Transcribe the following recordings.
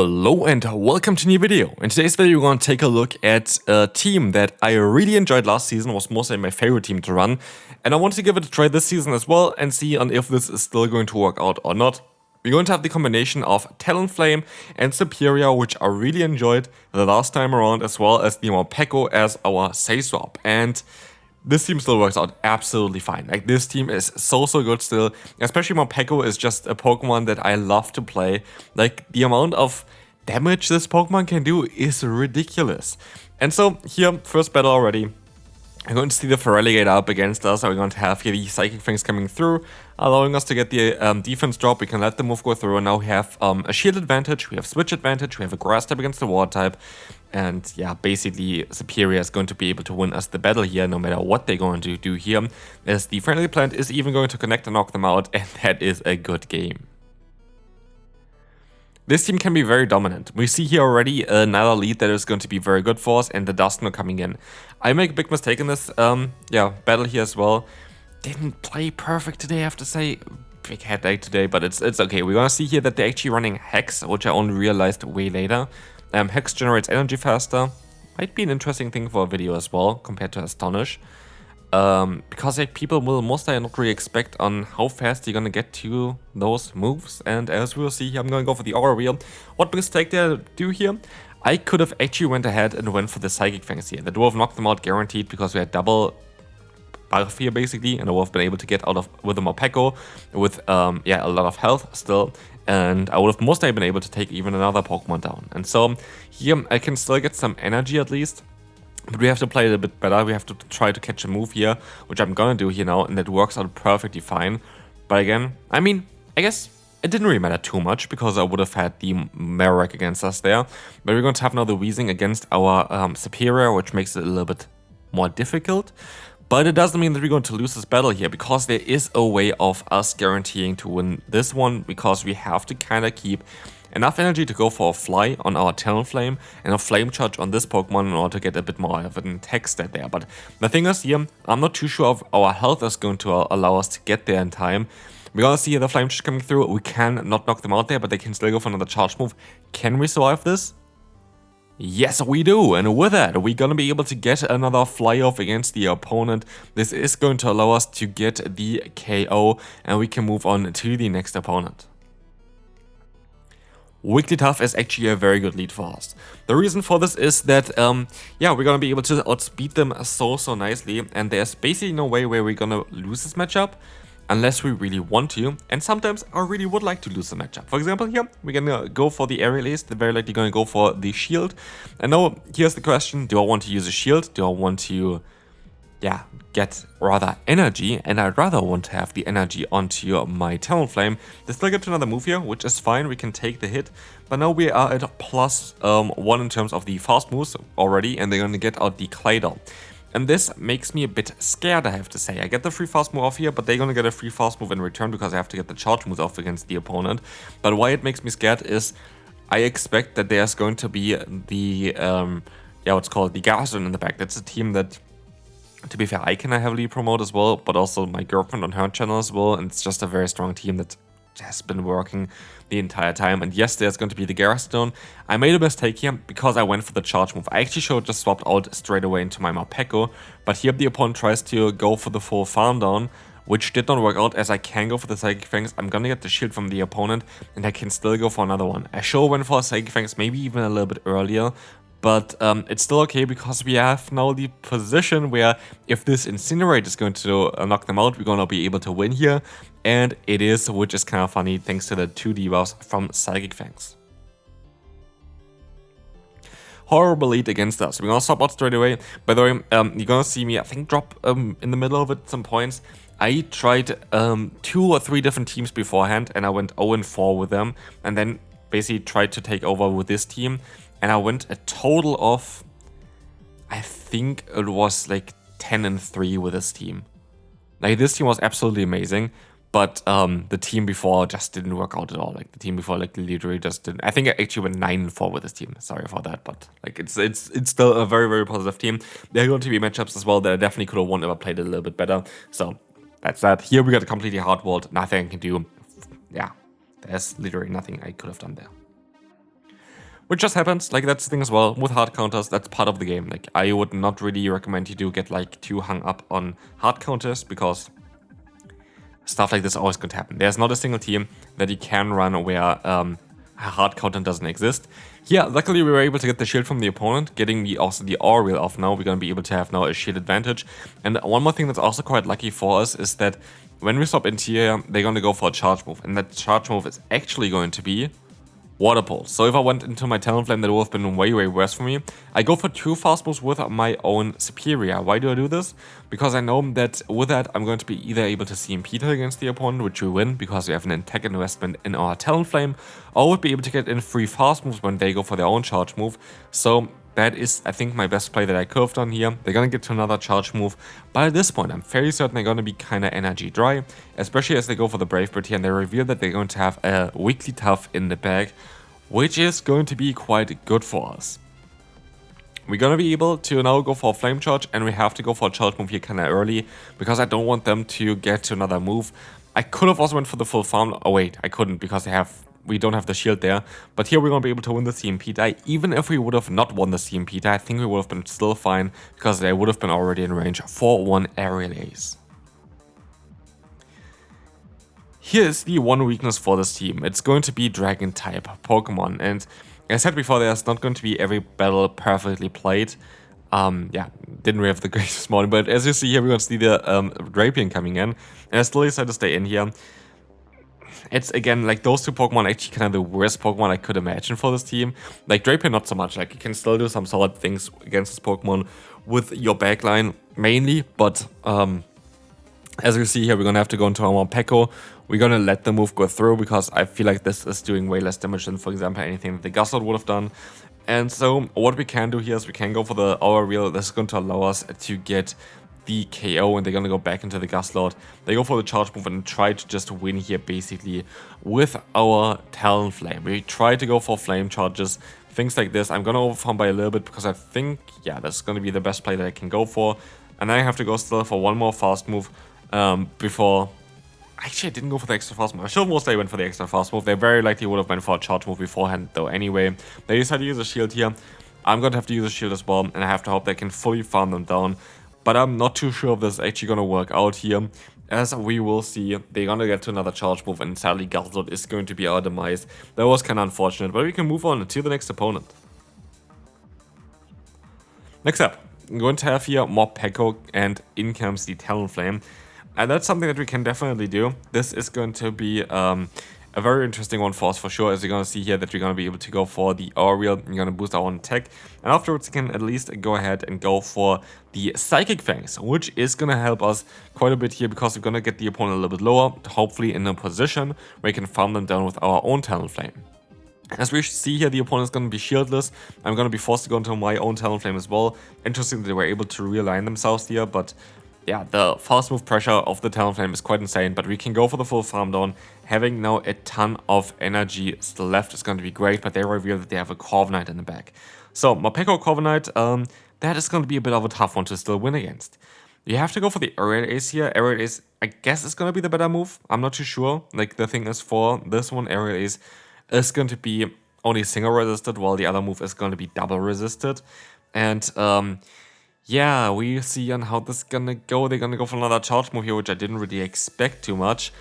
Hello and welcome to a new video. In today's video we're going to take a look at a team that I really enjoyed last season, was mostly my favorite team to run, and I want to give it a try this season as well and see on if this is still going to work out or not. We're going to have the combination of Talonflame and Superior, which I really enjoyed the last time around, as well as the Morpeko as our say swap. And this team still works out absolutely fine. Like, this team is so good still. Especially Morpeko is just a Pokemon that I love to play. Like, the amount of damage this Pokemon can do is ridiculous. And so here, first battle already. I'm going to see the Feraligatr up against us. We're going to have here the Psychic Fangs coming through, allowing us to get the defense drop. We can let the move go through, and now we have a shield advantage, we have switch advantage, we have a grass type against the water type. And yeah, basically Superior is going to be able to win us the battle here, no matter what they're going to do here, as the friendly plant is even going to connect and knock them out, and that is a good game. This team can be very dominant. We see here already another lead that is going to be very good for us, and the Dusknoir coming in. I make a big mistake in this battle here as well. Didn't play perfect today, I have to say. Big headache today, but it's okay. We're gonna see here that they're actually running Hex, which I only realized way later. Hex generates energy faster. Might be an interesting thing for a video as well, compared to Astonish. Because like, people will most likely not really expect on how fast you're gonna get to those moves. And as we'll see here, I'm gonna go for the Aura Wheel. What mistake did I do here? I could have actually went ahead and went for the Psychic Fangs here. That would have knocked them out guaranteed, because we had double buff here basically, and I would have been able to get out of with the Morpeko with a lot of health still, and I would have most likely been able to take even another Pokemon down. And so here I can still get some energy at least, but we have to play it a bit better. We have to try to catch a move here, which I'm gonna do here now, and that works out perfectly fine. But again, I mean, I guess it didn't really matter too much, because I would have had the Marowak against us there. But we're going to have now the Weezing against our Superior, which makes it a little bit more difficult. But it doesn't mean that we're going to lose this battle here, because there is a way of us guaranteeing to win this one, because we have to kind of keep enough energy to go for a Fly on our Talonflame and a Flame Charge on this Pokemon in order to get a bit more of an attack stat there. But the thing is here, I'm not too sure if our health is going to allow us to get there in time. We're gonna see the Flame Charge coming through. We can not knock them out there, but they can still go for another charge move. Can we survive this? Yes, we do, and with that, we're gonna be able to get another fly-off against the opponent. This is going to allow us to get the KO, and we can move on to the next opponent. Wigglytuff is actually a very good lead for us. The reason for this is that, we're gonna be able to outspeed them so nicely, and there's basically no way where we're gonna lose this matchup, unless we really want to, and sometimes I really would like to lose the matchup. For example, here, we're gonna go for the Aerial Ace, they're very likely gonna go for the Shield. And now, here's the question, do I want to use a Shield? Do I want to, get rather energy? And I'd rather want to have the energy onto my Talonflame. They still get to another move here, which is fine, we can take the hit. But now we are at +1 in terms of the fast moves already, and they're gonna get out the Claydol. And this makes me a bit scared, I have to say. I get the free fast move off here, but they're gonna get a free fast move in return, because I have to get the charge moves off against the opponent. But why it makes me scared is I expect that there's going to be the, what's called the Garson in the back. That's a team that, to be fair, I can heavily promote as well, but also my girlfriend on her channel as well. And it's just a very strong team that has been working the entire time. And yes, there's going to be the Garstone. I made a mistake here because I went for the charge move. I actually should have just swapped out straight away into my Morpeko, but here the opponent tries to go for the full farm down, which did not work out, as I can go for the Psychic Fangs. I'm gonna get the shield from the opponent, and I can still go for another one. I sure went for a Psychic Fangs, maybe even a little bit earlier, but it's still okay, because we have now the position where if this Incinerate is going to knock them out, we're gonna be able to win here. And it is, which is kind of funny, thanks to the 2 debuffs from Psychic Fangs. Horrible lead against us. We're gonna swap out straight away. By the way, you're gonna see me, I think, drop in the middle of it some points. I tried 2 or 3 different teams beforehand, and I went 0-4 with them, and then basically tried to take over with this team. And I went a total of, I think it was like 10-3 with this team. Like, this team was absolutely amazing, but the team before just didn't work out at all. Like, the team before, like, literally just didn't. I think I actually went 9-4 with this team. Sorry for that, but like, it's still a very positive team. There are going to be matchups as well that I definitely could have won if I played it a little bit better. So that's that. Here we got a completely hard-walled, nothing I can do. Yeah, there's literally nothing I could have done there. which just happens. Like, that's the thing as well with hard counters. That's part of the game. Like, I would not really recommend you to get like too hung up on hard counters, because stuff like this always could happen. There's not a single team that you can run where a hard counter doesn't exist. Yeah, luckily we were able to get the shield from the opponent, getting also the aura wheel off now. We're going to be able to have now a shield advantage. And one more thing that's also quite lucky for us is that when we swap into here, they're going to go for a charge move. And that charge move is actually going to be Water Pulse. So if I went into my Talonflame, that would have been way worse for me. I go for 2 fast moves with my own Superior. Why do I do this? Because I know that with that I'm going to be either able to CMP against the opponent, which we win because we have an attack investment in our Talonflame, or would be able to get in 3 fast moves when they go for their own charge move. So that is, I think, my best play that I could have done here. They're gonna get to another charge move, but at this point I'm fairly certain they're gonna be kinda energy dry, especially as they go for the Brave Bird here and they reveal that they're going to have a weekly tough in the bag, which is going to be quite good for us. We're gonna be able to now go for a Flame Charge, and we have to go for a charge move here kinda early, because I don't want them to get to another move. I could have also went for the full farm. Oh wait, I couldn't, because we don't have the shield there. But here we're going to be able to win the CMP die. Even if we would have not won the CMP die, I think we would have been still fine, because they would have been already in range for 1 aerial ace. Here is the one weakness for this team. It's going to be Dragon type Pokemon. And as I said before, there's not going to be every battle perfectly played. Yeah, didn't really have the greatest morning. But as you see here, we're going to see the Drapion coming in. And I still decided to stay in here. It's, again, like, those 2 Pokemon actually kind of the worst Pokemon I could imagine for this team. Like, Drapion not so much. Like, you can still do some solid things against this Pokemon with your backline, mainly. But, as you see here, we're going to have to go into our Morpeko. We're going to let the move go through, because I feel like this is doing way less damage than, for example, anything that the Gustlord would have done. And so, what we can do here is we can go for the Aura Reel. This is going to allow us to get the KO, and they're gonna go back into the Gustlord. They go for the charge move and try to just win here basically with our Talonflame. We try to go for flame charges, things like this. I'm gonna overfarm by a little bit, because I think, yeah, that's gonna be the best play that I can go for. And I have to go still for one more fast move before... Actually, I didn't go for the extra fast move. I should have mostly went for the extra fast move. They very likely would have went for a charge move beforehand though anyway. They decided to use a shield here. I'm going to have to use a shield as well, and I have to hope they can fully farm them down. But I'm not too sure if this is actually going to work out here. As we will see, they're going to get to another charge move, and sadly Gustlord is going to be our demise. That was kind of unfortunate, but we can move on to the next opponent. Next up, I'm going to have here Morpeko, and in comes the Talonflame. And that's something that we can definitely do. This is going to be a very interesting one for us for sure, as you're going to see here that we're going to be able to go for the Aura Reel. We're going to boost our own attack, and afterwards we can at least go ahead and go for the Psychic Fangs, which is going to help us quite a bit here, because we're going to get the opponent a little bit lower, hopefully in a position where we can farm them down with our own Talonflame. As we see here, the opponent is going to be shieldless. I'm going to be forced to go into my own Talonflame as well. Interesting that they were able to realign themselves here, but yeah, the fast move pressure of the Talonflame is quite insane, but we can go for the full farm down. Having now a ton of energy still left is going to be great, but they reveal that they have a Corviknight in the back. So, Morpeko Corviknight, that is going to be a bit of a tough one to still win against. You have to go for the Aerial Ace here. Aerial Ace, I guess, is going to be the better move. I'm not too sure. Like, the thing is, for this one, Aerial Ace is going to be only single resisted, while the other move is going to be double resisted. And, yeah, we see on how this is gonna go. They're gonna go for another charge move here, which I didn't really expect too much.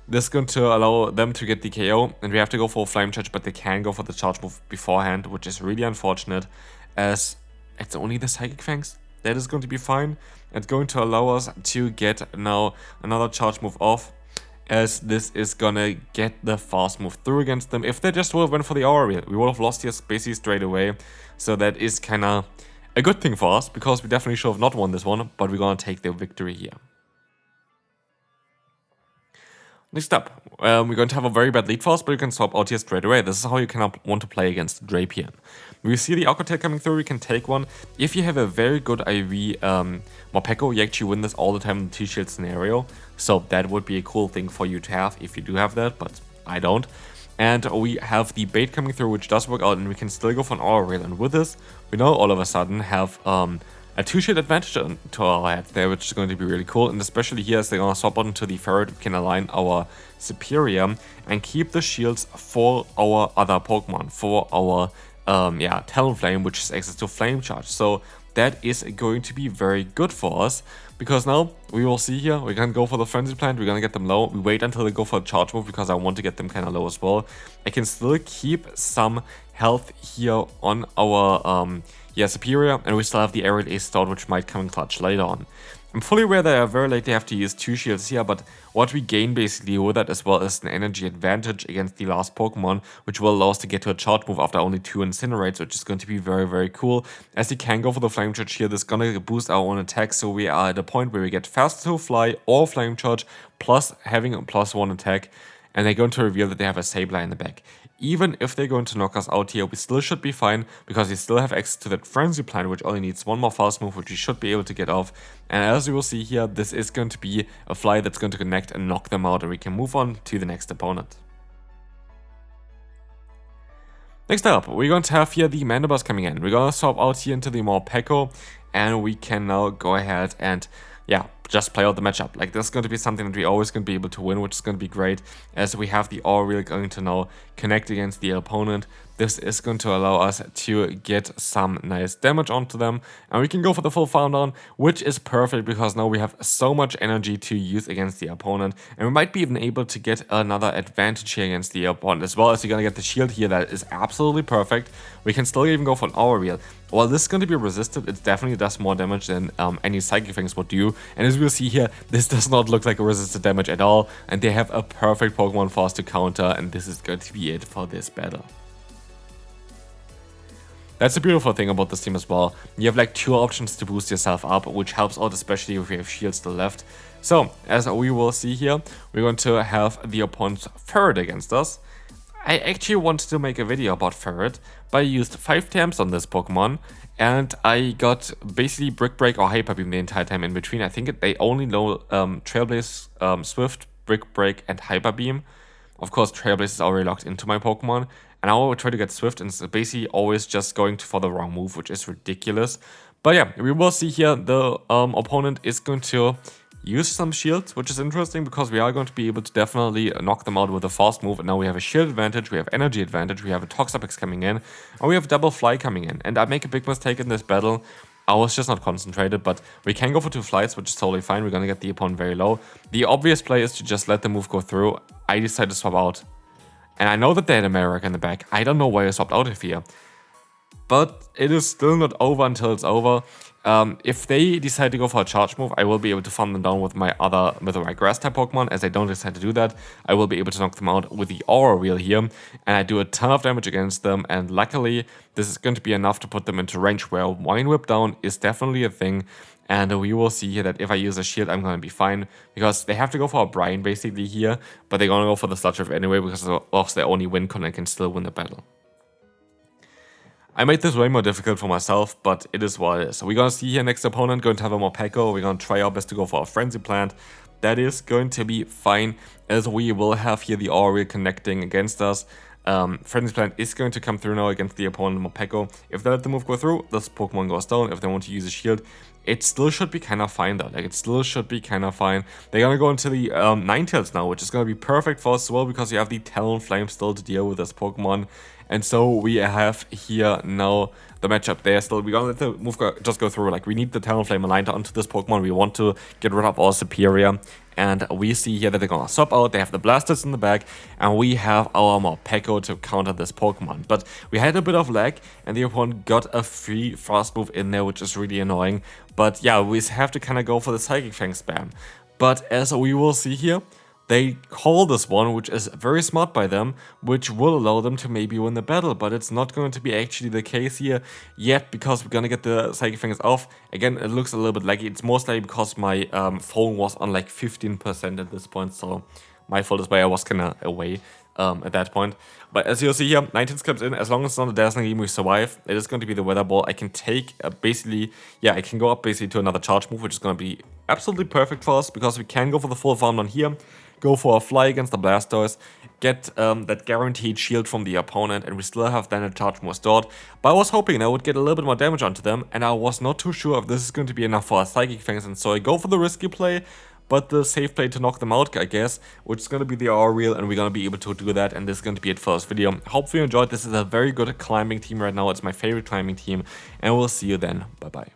This is going to allow them to get the KO, and we have to go for a Flame Charge, but they can go for the charge move beforehand, which is really unfortunate, as it's only the Psychic Fangs. That is going to be fine. It's going to allow us to get now another charge move off, as this is gonna get the fast move through against them. If they just would have went for the Aura Reel, we would have lost here basically straight away. So that is kinda a good thing for us, because we definitely should have not won this one, but we're gonna take the victory here. Next up, we're going to have a very bad lead for us, but you can swap out here straight away. This is how you can want to play against Drapion. We see the Alcatel coming through, we can take one. If you have a very good IV Morpeko, you actually win this all the time in the T-Shield scenario. So that would be a cool thing for you to have if you do have that, but I don't. And we have the bait coming through, which does work out, and we can still go for an Aura Reel. And with this, we now all of a sudden have a 2-shield advantage to our head there, which is going to be really cool. And especially here, as they're going to swap onto the Ferret, we can align our Superior and keep the shields for our other Pokemon, for our yeah, Talonflame, which is access to Flame Charge. So that is going to be very good for us, because now we will see here, we're gonna go for the Frenzy Plant, we're gonna get them low, we wait until they go for a charge move because I want to get them kind of low as well. I can still keep some health here on our yeah, Superior, and we still have the Aerial Ace Stout, which might come in clutch later on. I'm fully aware that I very late they have to use 2 shields here, but what we gain basically with that as well is an energy advantage against the last Pokemon, which will allow us to get to a charge move after only 2 Incinerates, which is going to be very, very cool. As you can go for the Flame Charge here, this is gonna boost our own attack, so we are at a point where we get faster to fly or Flame Charge, plus having a +1 attack, and they're going to reveal that they have a Sableye in the back. Even if they're going to knock us out here, we still should be fine, because we still have access to that Frenzy Plant, which only needs 1 more fast move, which we should be able to get off. And as you will see here, this is going to be a fly that's going to connect and knock them out, and we can move on to the next opponent. Next up, we're going to have here the Mandibuzz coming in. We're going to swap out here into the Morpeko, and we can now go ahead and, yeah, just play out the matchup. Like, this is going to be something that we're always going to be able to win, which is going to be great, as we have the Aura going to now connect against the opponent. This is going to allow us to get some nice damage onto them, and we can go for the full farm down, which is perfect because now we have so much energy to use against the opponent, and we might be even able to get another advantage here against the opponent, as well as you're gonna get the shield here that is absolutely perfect. We can still even go for an Aura Wheel. While this is going to be resisted, it definitely does more damage than any Psychic Fangs would do, and as we'll see here, this does not look like a resisted damage at all, and they have a perfect Pokemon for us to counter, and this is going to be it for this battle. That's the beautiful thing about this team as well. You have like 2 options to boost yourself up, which helps out especially if you have shields still left. So, as we will see here, we're going to have the opponent's Ferret against us. I actually wanted to make a video about Ferret, but I used 5 Tamps on this Pokemon, and I got basically Brick Break or Hyper Beam the entire time in between. I think they only know Trailblaze, Swift, Brick Break, and Hyper Beam. Of course, Trailblaze is already locked into my Pokemon, and I will try to get Swift, and it's basically always just going for the wrong move, which is ridiculous. But yeah, we will see here the opponent is going to use some shields, which is interesting because we are going to be able to definitely knock them out with a fast move. And now we have a shield advantage, we have energy advantage, we have a Toxapex coming in, and we have double fly coming in. And I make a big mistake in this battle. I was just not concentrated, but we can go for 2 flights, which is totally fine. We're going to get the opponent very low. The obvious play is to just let the move go through. I decided to swap out. And I know that they had America in the back. I don't know why I swapped out of here. But it is still not over until it's over. If they decide to go for a charge move, I will be able to farm them down with my grass type Pokemon. As they don't decide to do that, I will be able to knock them out with the Aura Wheel here, and I do a ton of damage against them, and luckily this is going to be enough to put them into range where Wine Whip down is definitely a thing. And we will see here that if I use a shield, I'm going to be fine, because they have to go for a Brine basically here, but they're going to go for the Sludge Wave anyway because of their only win con and can still win the battle. I made this way more difficult for myself, but it is what it is. So we're going to see here next opponent, going to have a Morpeko. We're going to try our best to go for a Frenzy Plant. That is going to be fine, as we will have here the Aura connecting against us. Frenzy Plant is going to come through now against the opponent Morpeko. If they let the move go through, this Pokemon goes down. If they want to use a shield, it still should be kind of fine though. Like, it still should be kind of fine. They're going to go into the Ninetales now, which is going to be perfect for us as well, because you have the Talonflame still to deal with this Pokemon. And so we have here now the matchup there still. We're going to let the move just go through. Like, we need the Talonflame aligned onto this Pokemon. We want to get rid of our Superior. And we see here that they're going to swap out. They have the Blasters in the back. And we have our Morpeko to counter this Pokemon. But we had a bit of lag. And the opponent got a free fast move in there, which is really annoying. But yeah, we have to kind of go for the Psychic Fang spam. But as we will see here, they call this one, which is very smart by them, which will allow them to maybe win the battle, but it's not going to be actually the case here yet, because we're gonna get the Psychic Fangs off. Again, it looks a little bit laggy. It's most likely because my phone was on like 15% at this point, so my fault is why I was kinda away at that point. But as you'll see here, 19 comes in. As long as it's not a Dazzling Gleam, we survive. It is going to be the Weather Ball. I can take basically, yeah, I can go up basically to another charge move, which is going to be absolutely perfect for us, because we can go for the full farm down here, go for a fly against the Blastoise, get that guaranteed shield from the opponent, and we still have then a charge move stored. But I was hoping I would get a little bit more damage onto them, and I was not too sure if this is going to be enough for our Psychic Fangs, and so I go for the risky play. but the safe play to knock them out, I guess, which is going to be the R wheel, and we're going to be able to do that, and this is going to be it for this video. Hopefully you enjoyed. This is a very good climbing team right now. It's my favorite climbing team, and we'll see you then. Bye bye.